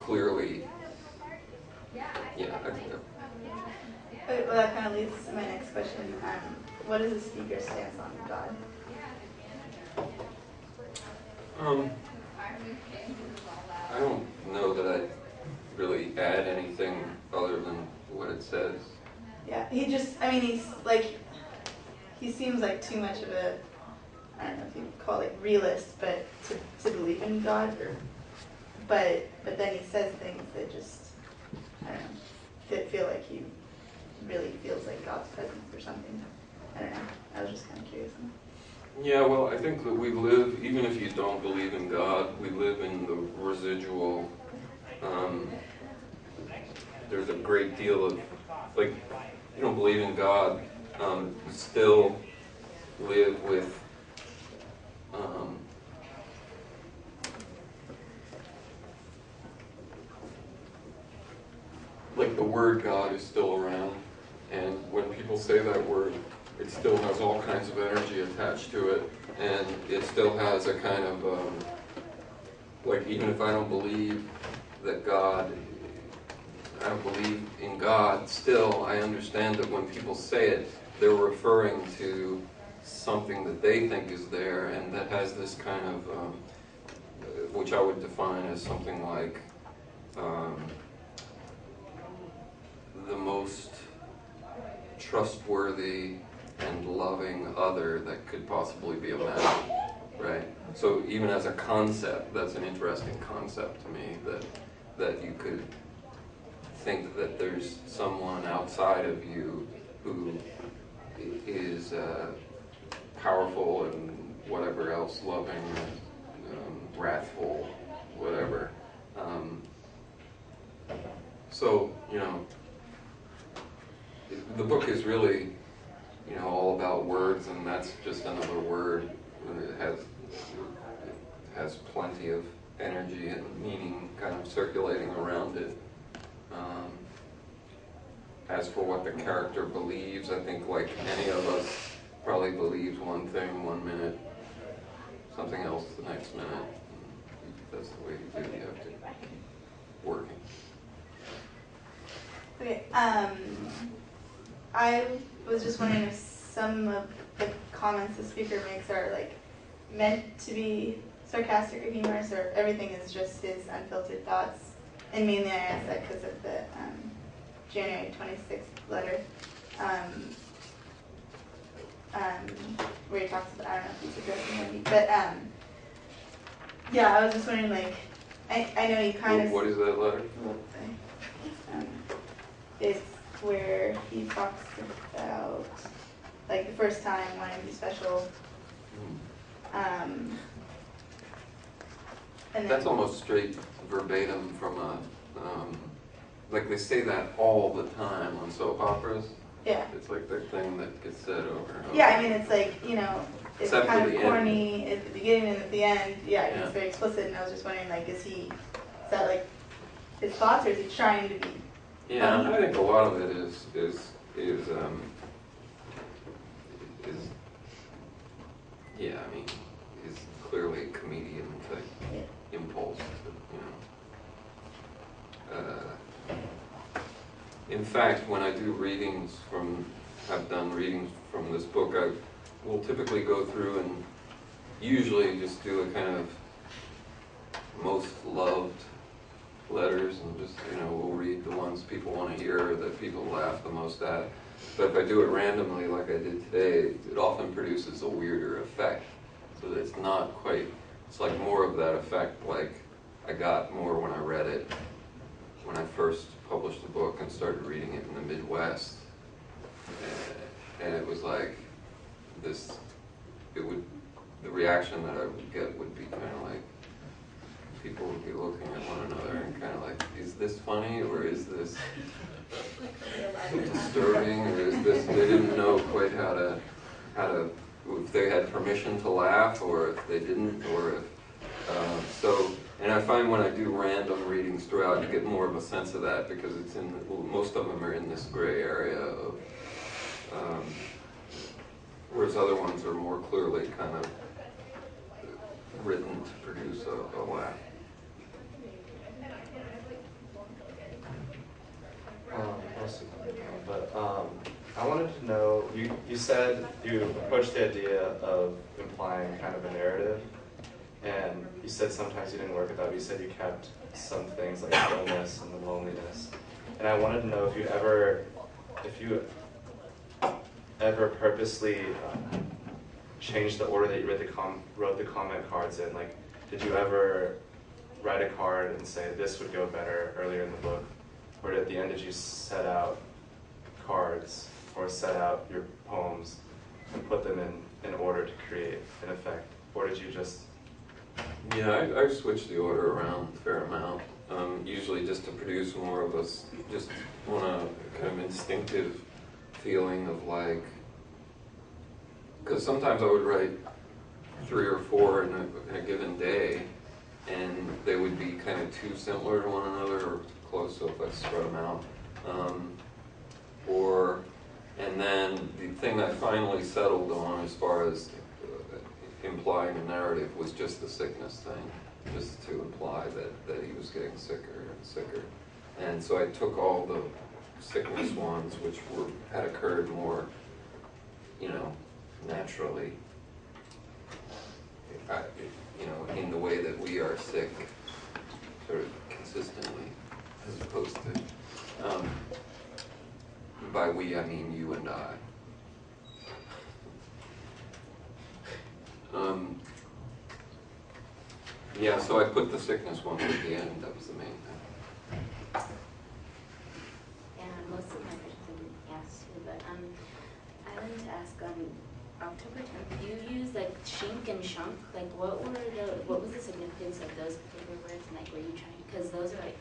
clearly, I think Well, that kind of leads to my next question. What is the speaker's stance on God? I don't know that I'd really add anything other than what it says. Yeah, he seems like too much of a, I don't know if you call it realist, but to believe in God. But then he says things that just, I don't know, that feel like he really feels like God's presence or something. I don't know. I was just kind of curious. Yeah, well, I think that we live, even if you don't believe in God, we live in the residual, there's a great deal of, like, you don't believe in God, you still live with, like the word God is still around, and when people say that word, it still has all kinds of energy attached to it, and it still has a kind of, like, even if I don't believe that I don't believe in God, still I understand that when people say it, they're referring to something that they think is there, and that has this kind of, which I would define as something like the most trustworthy and loving other that could possibly be imagined, right? So even as a concept, that's an interesting concept to me, that you could think that there's someone outside of you who is powerful and whatever else, loving, wrathful, whatever. So, the book is really, all about words, and that's just another word. It has plenty of energy and meaning kind of circulating around it. As for what the character believes, I think like any of us probably believes one thing one minute, something else the next minute. That's the way you do. You have to keep working. Okay, I was just wondering if some of the comments the speaker makes are like meant to be sarcastic or humorous, or if everything is just his unfiltered thoughts. And mainly I asked that because of the January 26th letter, where he talks about, I don't know if he's addressing Wendy, but yeah, I was just wondering, like, I know you kind of... What is that letter? It's where he talks about, like, the first time wanting to be special. And that's then, almost straight verbatim from a, like they say that all the time on soap operas. yeah. It's like the thing that gets said over and over. Yeah, I mean, it's like, it's Except kind for of the corny at the beginning and at the end. Yeah, Yeah. it's very explicit, and I was just wondering, like, is that like his thoughts, or is he trying to be Yeah, funny? I think a lot of it is yeah, I mean, is clearly a comedian type impulse to, in fact, when I do have done readings from this book, I will typically go through and usually just do a kind of most loved letters, and just, we'll read the ones people want to hear, or that people laugh the most at. But if I do it randomly like I did today, it often produces a weirder effect. So that it's not quite, it's like more of that effect like I got more when I read it, when I first published the book and started reading it in the Midwest. And it was like this, the reaction that I would get would be kind of like, people would be looking at one another and kind of like, is this funny, or is this disturbing, or is this, they didn't know quite how to, if they had permission to laugh, or if they didn't, or if, and I find when I do random readings throughout, you get more of a sense of that, because most of them are in this gray area of, whereas other ones are more clearly kind of written to produce a laugh. wanted to know, you said you approached the idea of implying kind of a narrative, and you said sometimes you didn't work with that, but you said you kept some things like the illness and the loneliness. And I wanted to know if you ever purposely changed the order that you wrote the comment cards in. Like, did you ever write a card and say this would go better earlier in the book? Or at the end did you set out cards or set out your poems and put them in order to create an effect? Or did you just... Yeah, I switched the order around a fair amount, usually just to produce more of just on a kind of instinctive feeling of like, because sometimes I would write 3 or 4 in a given day, and they would be kind of too similar to one another or close, so if I spread them out. And then the thing I finally settled on as far as implying a narrative was just the sickness thing, just to imply that he was getting sicker and sicker. And so I took all the sickness ones, which had occurred more, naturally, in the way that we are sick, sort of consistently, as opposed to, by we I mean you and I. Yeah, so I put the sickness one at the end, that was the main thing. Yeah, most of my questions have been asked too, but I wanted to ask on October 10th, do you use like shink and shunk? Like what was the significance of those particular words, and like were you trying, because those are like